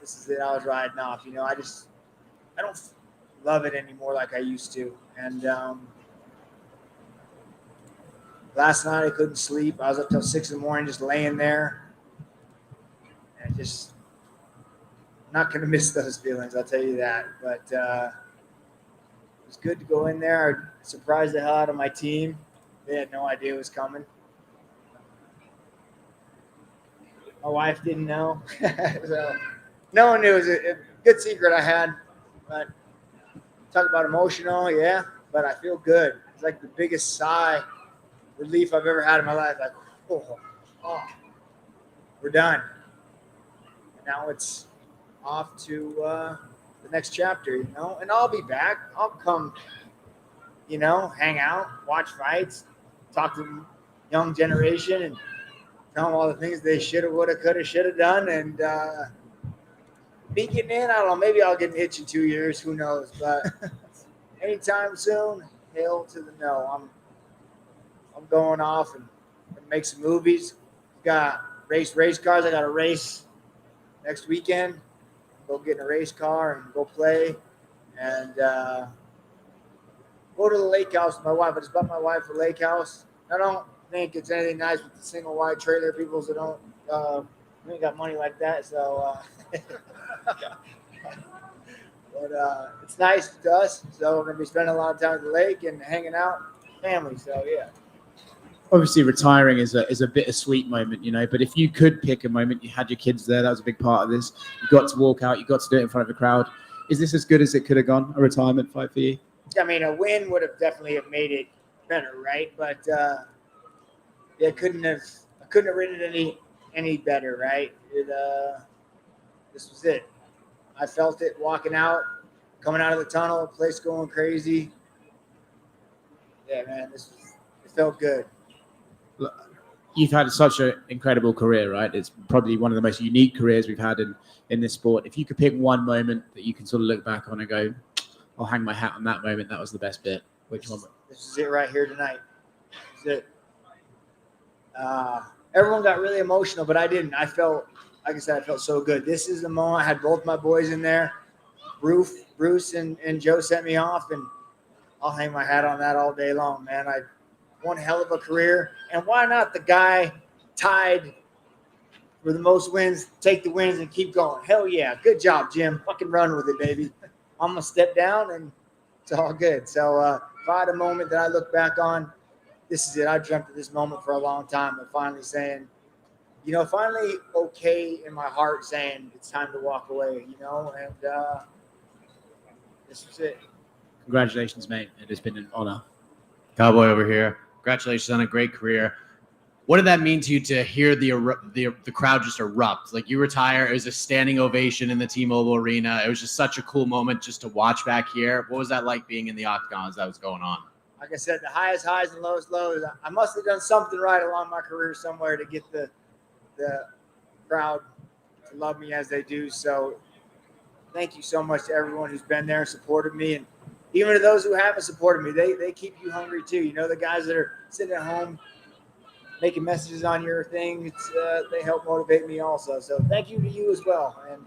this is it. I was riding off. I don't love it anymore like I used to. And last night I couldn't sleep. I was up till 6 a.m. just laying there. And just not going to miss those feelings, I'll tell you that. But it was good to go in there. I surprised the hell out of my team. They had no idea it was coming. My wife didn't know. So no one knew. It was a good secret I had. But talk about emotional, yeah. But I feel good. It's like the biggest sigh relief I've ever had in my life. Like, oh, we're done. And now it's off to the next chapter, And I'll be back. I'll come, hang out, watch fights, talk to the young generation, and tell them all the things they should have, would have, could have, should have done. And be getting in. I don't know. Maybe I'll get an itch in 2 years. Who knows? But anytime soon, hail to the no. I'm going off and make some movies. Got race cars. I got a race next weekend. Go get in a race car and go play. And go to the lake house with my wife. I just bought my wife a lake house. I don't think it's anything nice with the single wide trailer. People that don't, we ain't got money like that. So, but it's nice to us. So we're gonna be spending a lot of time at the lake and hanging out, family. So yeah. Obviously, retiring is a bittersweet moment, But if you could pick a moment, you had your kids there. That was a big part of this. You got to walk out. You got to do it in front of a crowd. Is this as good as it could have gone? A retirement fight for you? I mean, a win would have definitely have made it better, right? But I couldn't have written it any better, right? This was it. I felt it walking out, coming out of the tunnel, place going crazy. Yeah, man, it felt good. You've had such an incredible career, right? It's probably one of the most unique careers we've had in this sport. If you could pick one moment that you can sort of look back on and go, I'll hang my hat on that moment. That was the best bit. Which one? This is it right here tonight. This is it. Everyone got really emotional, but I didn't. I felt, like I said, I felt so good. This is the moment. I had both my boys in there. Bruce and Joe sent me off, and I'll hang my hat on that all day long, man. One hell of a career. And why not the guy tied for the most wins, take the wins and keep going? Hell yeah. Good job, Jim. Fucking run with it, baby. I'm going to step down, and it's all good. So if I had a moment that I look back on, this is it. I dreamt of this moment for a long time, but finally saying, finally okay in my heart saying it's time to walk away, and this is it. Congratulations, mate. It has been an honor. Cowboy over here. Congratulations on a great career. What did that mean to you to hear the crowd just erupt? Like, you retire, it was a standing ovation in the T-Mobile Arena. It was just such a cool moment just to watch back here. What was that like being in the octagon as that was going on? Like I said, the highest highs and lowest lows. I must have done something right along my career somewhere to get the crowd to love me as they do. So thank you so much to everyone who's been there and supported me. And even to those who haven't supported me, they keep you hungry too. The guys that are sitting at home making messages on your thing, they help motivate me also. So thank you to you as well. And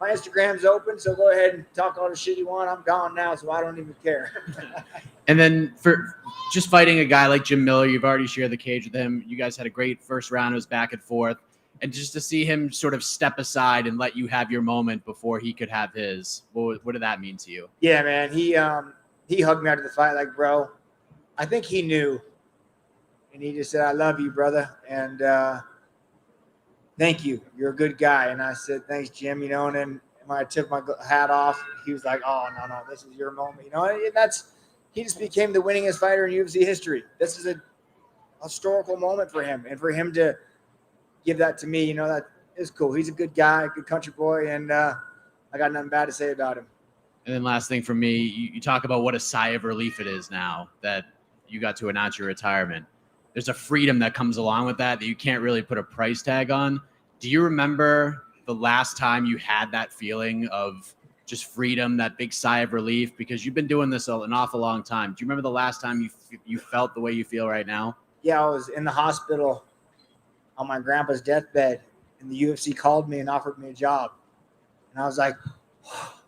my Instagram's open, so go ahead and talk all the shit you want. I'm gone now, so I don't even care. And then for just fighting a guy like Jim Miller, you've already shared the cage with him. You guys had a great first round. It was back and forth. And just to see him sort of step aside and let you have your moment before he could have his, what did that mean to you? Yeah, man. He hugged me after the fight like, bro, I think he knew. And he just said, I love you, brother. And thank you. You're a good guy. And I said, thanks, Jim. And then when I took my hat off, he was like, oh, no, this is your moment. And he just became the winningest fighter in UFC history. This is a historical moment for him. And for him to give that to me, that is cool. He's a good guy, good country boy, and I got nothing bad to say about him. And then last thing for me, you talk about what a sigh of relief it is now that you got to announce your retirement. There's a freedom that comes along with that you can't really put a price tag on. Do you remember the last time you had that feeling of just freedom, that big sigh of relief? Because you've been doing this an awful long time. Do you remember the last time you felt the way you feel right now? Yeah, I was in the hospital on my grandpa's deathbed, and the UFC called me and offered me a job. And I was like, oh,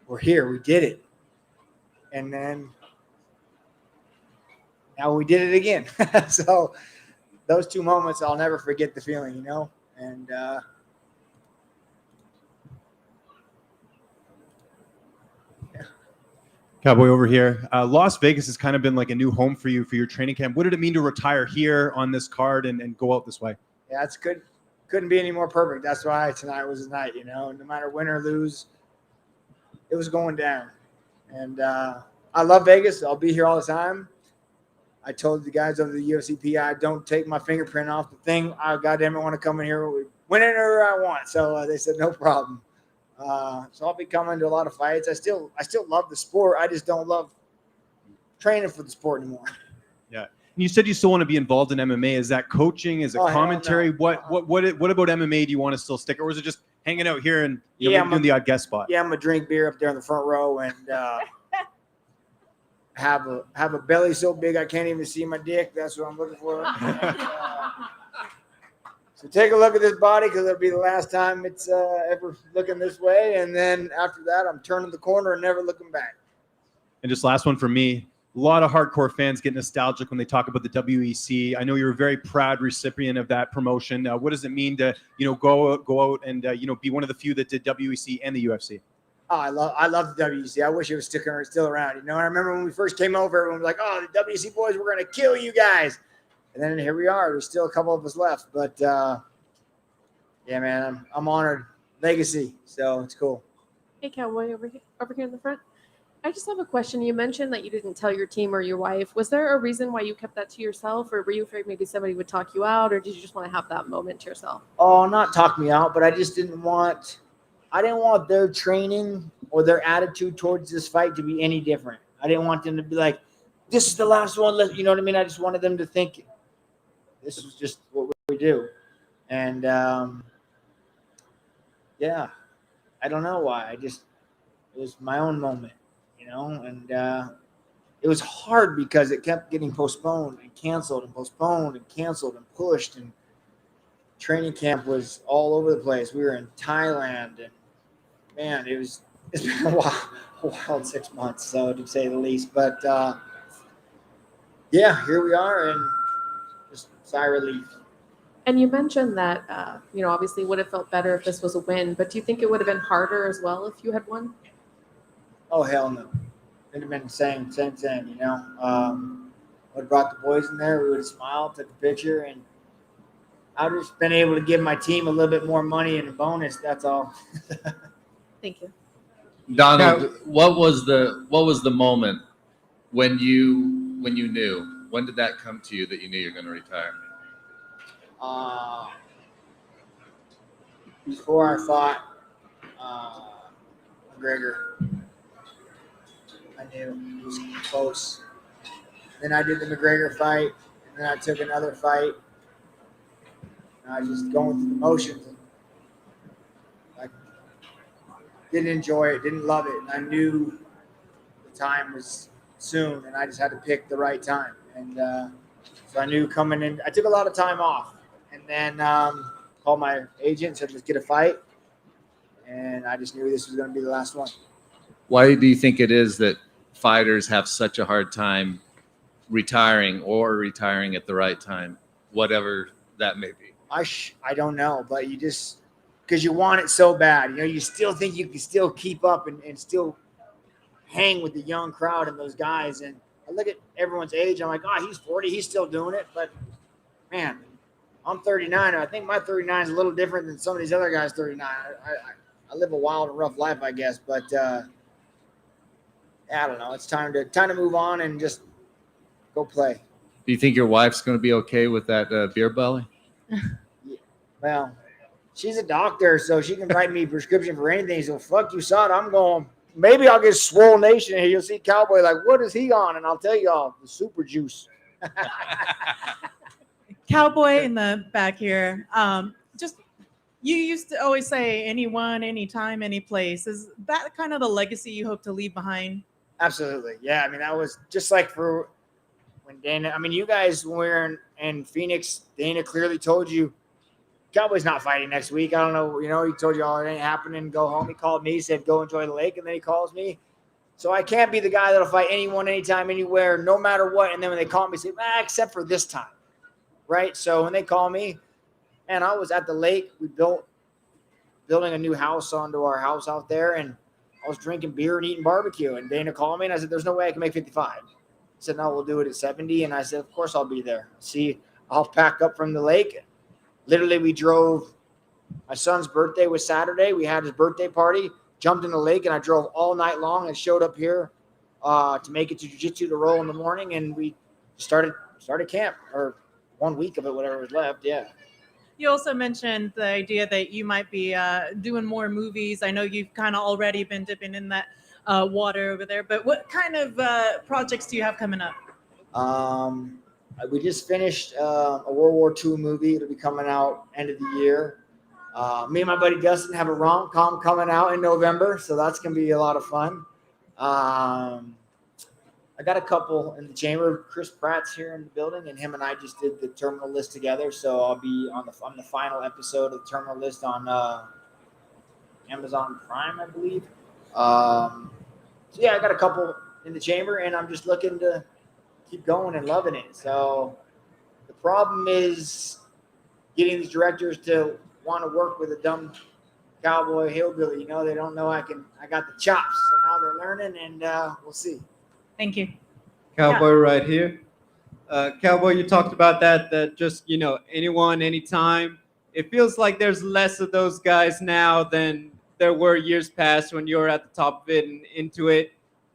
we're here. We did it. And then now we did it again. So those two moments, I'll never forget the feeling, you know? And Cowboy over here. Las Vegas has kind of been like a new home for you for your training camp. What did it mean to retire here on this card and go out this way? yeah, it's good. Couldn't be any more perfect. That's why tonight was the night, you know? No matter win or lose, it was going down. And I love Vegas. I'll be here all the time. I told the guys over the UFC PI, don't take my fingerprint off the thing. I goddamn it want to come in here whenever I want. So they said no problem. So I'll be coming to a lot of fights. I still love the sport. I just don't love training for the sport anymore. Yeah. And you said you still want to be involved in MMA. Is that coaching? Is it commentary? No. What about MMA do you want to still stick, or is it just hanging out here and doing the odd guest spot? Yeah, I'm gonna drink beer up there in the front row and have a belly so big I can't even see my dick. That's what I'm looking for. So take a look at this body because it'll be the last time it's ever looking this way. And then after that, I'm turning the corner and never looking back. And just last one for me. A lot of hardcore fans get nostalgic when they talk about the WEC. I know you're a very proud recipient of that promotion. What does it mean to go out and be one of the few that did WEC and the UFC? Oh, I love the WEC. I wish it was still around. You know, I remember when we first came over, everyone was like, "Oh, the WEC boys, we're gonna kill you guys." And then here we are. There's still a couple of us left, but yeah, man, I'm honored. Legacy, so it's cool. Hey, Cowboy, over here in the front. I just have a question. You mentioned that you didn't tell your team or your wife. Was there a reason why you kept that to yourself, or were you afraid maybe somebody would talk you out, or did you just want to have that moment to yourself? Oh, not talk me out, but I just didn't want their training or their attitude towards this fight to be any different. I didn't want them to be like, this is the last one. You know what I mean? I just wanted them to think this is just what we do. And yeah, I don't know why. It was my own moment, you know, and it was hard because it kept getting postponed and canceled and postponed and canceled and pushed, and training camp was all over the place. We were in Thailand, and man, it's been a wild 6 months, so to say the least. But yeah, here we are, and just sigh of relief. And you mentioned that, obviously would have felt better if this was a win, but do you think it would have been harder as well if you had won? Oh, hell no. It'd have been the same thing, you know. Would have brought the boys in there. We would have smiled, took a picture, and I would have just been able to give my team a little bit more money and a bonus. That's all. Thank you. Donald, what was the moment when you knew? When did that come to you that you knew you were going to retire? Before I fought McGregor, I knew he was close. Then I did the McGregor fight, and then I took another fight. And I was just going through the motions. I didn't enjoy it, didn't love it, and I knew the time was soon, and I just had to pick the right time. And so I knew coming in, I took a lot of time off. And then called my agent and said, let's get a fight. And I just knew this was going to be the last one. Why do you think it is that fighters have such a hard time retiring at the right time, whatever that may be? I don't know, but you just, because you want it so bad. You know, you still think you can still keep up and still hang with the young crowd and those guys. And I look at everyone's age. I'm like, oh, he's 40. He's still doing it. But, man, I'm 39. I think my 39 is a little different than some of these other guys' 39. I live a wild and rough life, I guess. But I don't know. It's time to move on and just go play. Do you think your wife's going to be okay with that beer belly? Yeah. Well, she's a doctor, so she can write me a prescription for anything. So fuck you, son. I'm going. Maybe I'll get swole nation here. You'll see Cowboy like, what is he on? And I'll tell y'all the super juice. Cowboy in the back here. Just you used to always say anyone, anytime, any place. Is that kind of the legacy you hope to leave behind? Absolutely. Yeah. I mean, that was just like for when Dana, I mean, you guys, when we were in Phoenix, Dana clearly told you Cowboy's not fighting next week. I don't know. He told you all it ain't happening. Go home. He called me, said, go enjoy the lake. And then he calls me. So I can't be the guy that'll fight anyone, anytime, anywhere, no matter what. And then when they call me, say, except for this time. Right? So when they call me, and I was at the lake, we building a new house onto our house out there. And I was drinking beer and eating barbecue. And Dana called me and I said, there's no way I can make 55. He said, no, we'll do it at 70. And I said, of course I'll be there. See, I'll pack up from the lake. Literally, we drove. My son's birthday was Saturday. We had his birthday party, jumped in the lake, and I drove all night long and showed up here to make it to jiu-jitsu to roll in the morning. And we started camp, or 1 week of it, whatever was left. Yeah. You also mentioned the idea that you might be doing more movies. I know you've kind of already been dipping in that water over there, but what kind of projects do you have coming up? We just finished a World War II movie. It'll be coming out end of the year. Me and my buddy Dustin have a rom-com coming out in November, so that's going to be a lot of fun. I got a couple in the chamber. Chris Pratt's here in the building, and him and I just did the Terminal List together, so I'll be on the final episode of the Terminal List on Amazon Prime, I believe. So, yeah, I got a couple in the chamber, and I'm just looking to keep going and loving it. So the problem is getting these directors to want to work with a dumb cowboy hillbilly. They don't know I got the chops. So now they're learning, and we'll see. Thank you. Cowboy right here. Cowboy, you talked about that just, anyone, anytime. It feels like there's less of those guys now than there were years past when you were at the top of it and into it.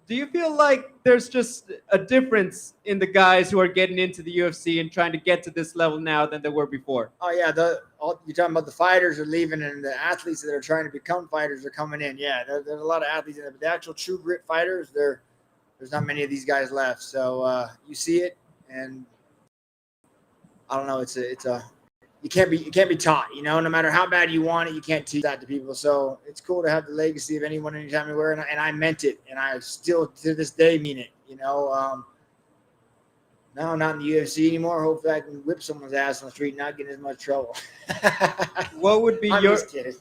Do you feel like there's just a difference in the guys who are getting into the UFC and trying to get to this level now than there were before? Oh, yeah. You're talking about the fighters are leaving, and the athletes that are trying to become fighters are coming in. Yeah, there's a lot of athletes in there. But the actual true grit fighters, there's not many of these guys left. So you see it, and I don't know. It's a you can't be taught. No matter how bad you want it, you can't teach that to people. So it's cool to have the legacy of anyone, anytime, anywhere. And I meant it, and I still to this day mean it. No, not in the UFC anymore. Hopefully, I can whip someone's ass on the street and not get in as much trouble. What would be I'm your just kidding.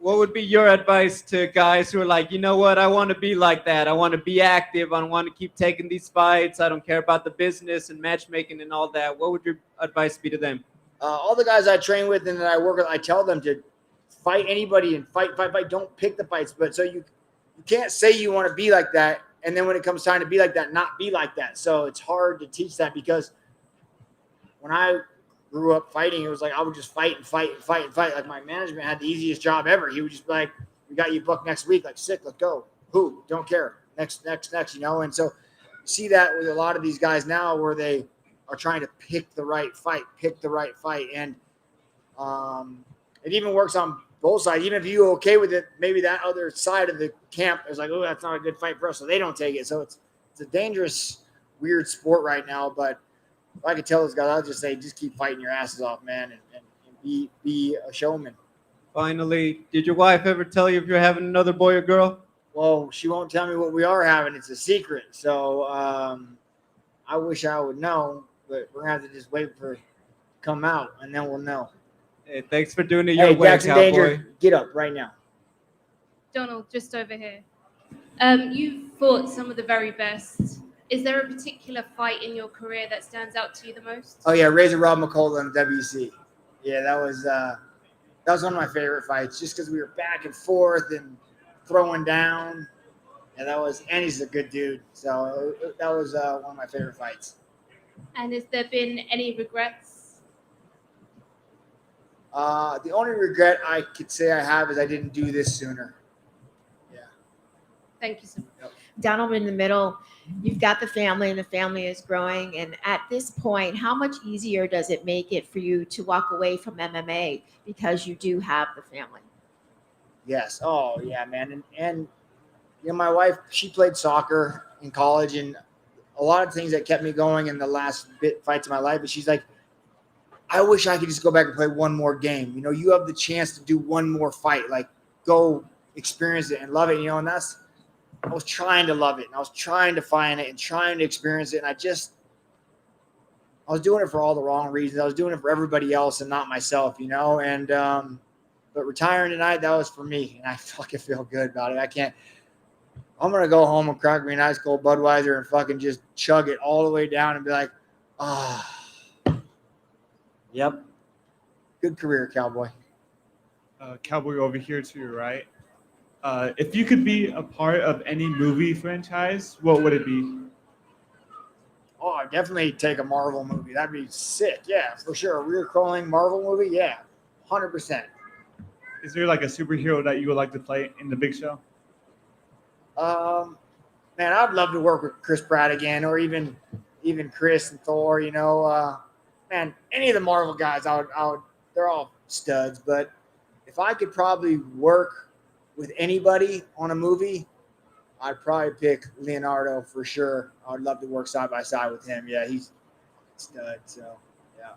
What would be your advice to guys who are like, you know what, I want to be like that. I want to be active. I want to keep taking these fights. I don't care about the business and matchmaking and all that. What would your advice be to them? All the guys I train with and that I work with, I tell them to fight anybody and fight. Don't pick the fights. But so you can't say you want to be like that, and then when it comes time to be like that, not be like that. So it's hard to teach that, because when I grew up fighting, it was like I would just fight. Like my management had the easiest job ever. He would just be like, "We got you booked next week. Like, sick, let's go. Who? Don't care. Next. And so you see that with a lot of these guys now, where they are trying to pick the right fight, and it even works on both sides. Even if you're okay with it, maybe that other side of the camp is like, oh, that's not a good fight for us, so they don't take it. So it's a dangerous, weird sport right now. But if I could tell those guys, I'll just say, just keep fighting your asses off, man, and be a showman. Finally, did your wife ever tell you if you're having another boy or girl? Well, she won't tell me what we are having. It's a secret. So I wish I would know, but we're going to have to just wait for it to come out, and then we'll know. Hey, thanks for doing it your way, Jackson Cowboy. Danger, get up right now. Donald, just over here. You've fought some of the very best. Is there a particular fight in your career that stands out to you the most? Oh, yeah, Razor Rob McCullough on WC. Yeah, that was one of my favorite fights, just because we were back and forth and throwing down. And he's a good dude. So that was one of my favorite fights. And has there been any regrets? The only regret I could say I have is I didn't do this sooner. Yeah. Thank you so much. Yep. Donald, in the middle, you've got the family, and the family is growing. And at this point, how much easier does it make it for you to walk away from MMA because you do have the family? Yes. Oh, yeah, man. And my wife, she played soccer in college, and a lot of things that kept me going in the last fights of my life. But she's like, I wish I could just go back and play one more game. You have the chance to do one more fight. Like, go experience it and love it. And I was trying to love it, and I was trying to find it and trying to experience it. And I was doing it for all the wrong reasons. I was doing it for everybody else and not myself, you know. And but retiring tonight, that was for me, and I fucking feel good about it. I can't. I'm gonna go home and crack me a nice cold Budweiser and fucking just chug it all the way down and be like, yep, good career, Cowboy. Cowboy over here to your right. If you could be a part of any movie franchise, what would it be? Oh, I'd definitely take a Marvel movie. That'd be sick. Yeah, for sure. A recurring Marvel movie. Yeah, 100%. Is there like a superhero that you would like to play in the big show? Man, I'd love to work with Chris Pratt again, or even Chris and Thor. You know, man, any of the Marvel guys, I would. They're all studs. But if I could probably work with anybody on a movie, I'd probably pick Leonardo for sure. I'd love to work side by side with him. Yeah, he's a stud. So yeah.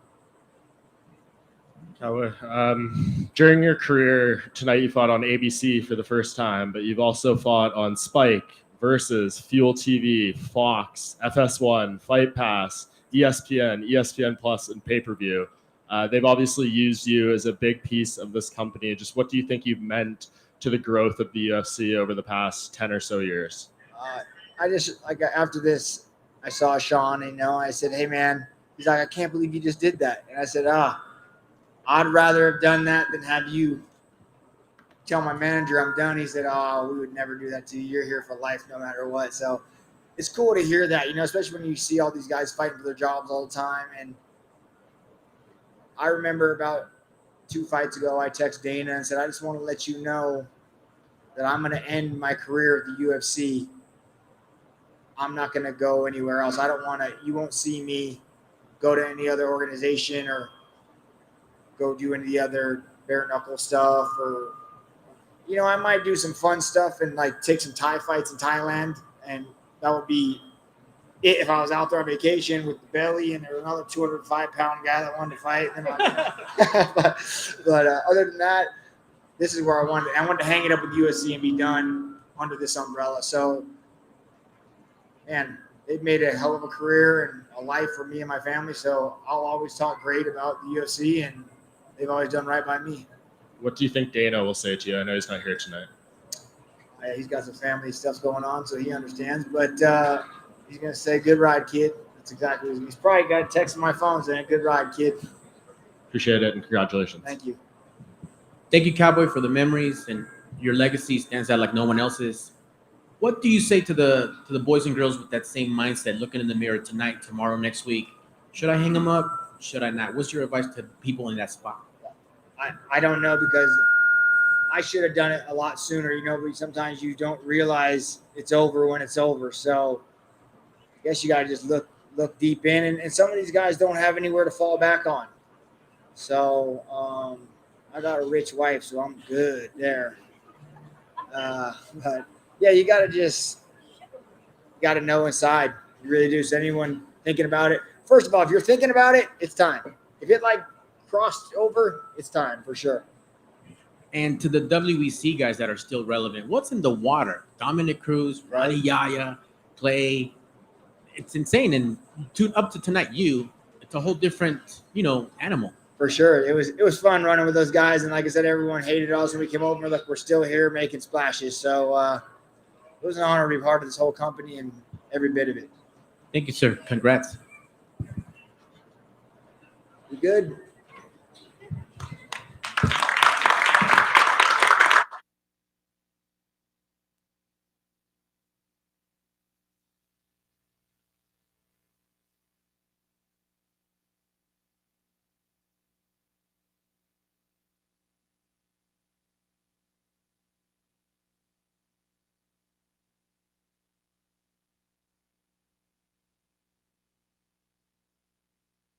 Cowboy, during your career tonight, you fought on ABC for the first time, but you've also fought on Spike, Versus, Fuel TV, Fox, FS1, Fight Pass, ESPN, ESPN Plus, and pay-per-view. They've obviously used you as a big piece of this company. Just what do you think you've meant to the growth of the UFC over the past 10 or so years? I just, like, after this, I saw Sean, you know, I said, hey, man, he's like, I can't believe you just did that. And I said, I'd rather have done that than have you tell my manager I'm done. He said, we would never do that to you. You're here for life no matter what. So it's cool to hear that, you know, especially when you see all these guys fighting for their jobs all the time. And I remember about 2 fights ago, I texted Dana and said, I just want to let you know that I'm going to end my career at the UFC. I'm not going to go anywhere else. I don't want to, you won't see me go to any other organization or go do any other bare knuckle stuff, or, you know, I might do some fun stuff and like take some Thai fights in Thailand. And that would be it if I was out there on vacation with the belly and there was another 205-pound guy that wanted to fight. Then but other than that, this is where I wanted to hang it up with USC and be done under this umbrella. So, man, they've made a hell of a career and a life for me and my family. So I'll always talk great about the UFC, and they've always done right by me. What do you think Dana will say to you? I know he's not here tonight. He's got some family stuff going on, so he understands. But he's going to say, good ride, kid. That's exactly what he's probably got a text on my phone saying, good ride, kid. Appreciate it, and congratulations. Thank you. Thank you, Cowboy, for the memories, and your legacy stands out like no one else's. What do you say to the boys and girls with that same mindset, looking in the mirror tonight, tomorrow, next week? Should I hang them up? Should I not? What's your advice to people in that spot? I don't know, because I should have done it a lot sooner, you know, but sometimes you don't realize it's over when it's over. So I guess you got to just look deep in. And some of these guys don't have anywhere to fall back on. So I got a rich wife, so I'm good there. But, yeah, you got to know inside. You really do. So anyone thinking about it, first of all, if you're thinking about it, it's time. If it, like, crossed over, it's time for sure. And to the WEC guys that are still relevant, what's in the water? Dominic Cruz, Ronnie Yaya, Clay. It's insane. And up to tonight, it's a whole different, animal. For sure. It was fun running with those guys. And like I said, everyone hated us when we came over. Like, we're still here making splashes. So it was an honor to be part of this whole company and every bit of it. Thank you, sir. Congrats. You good?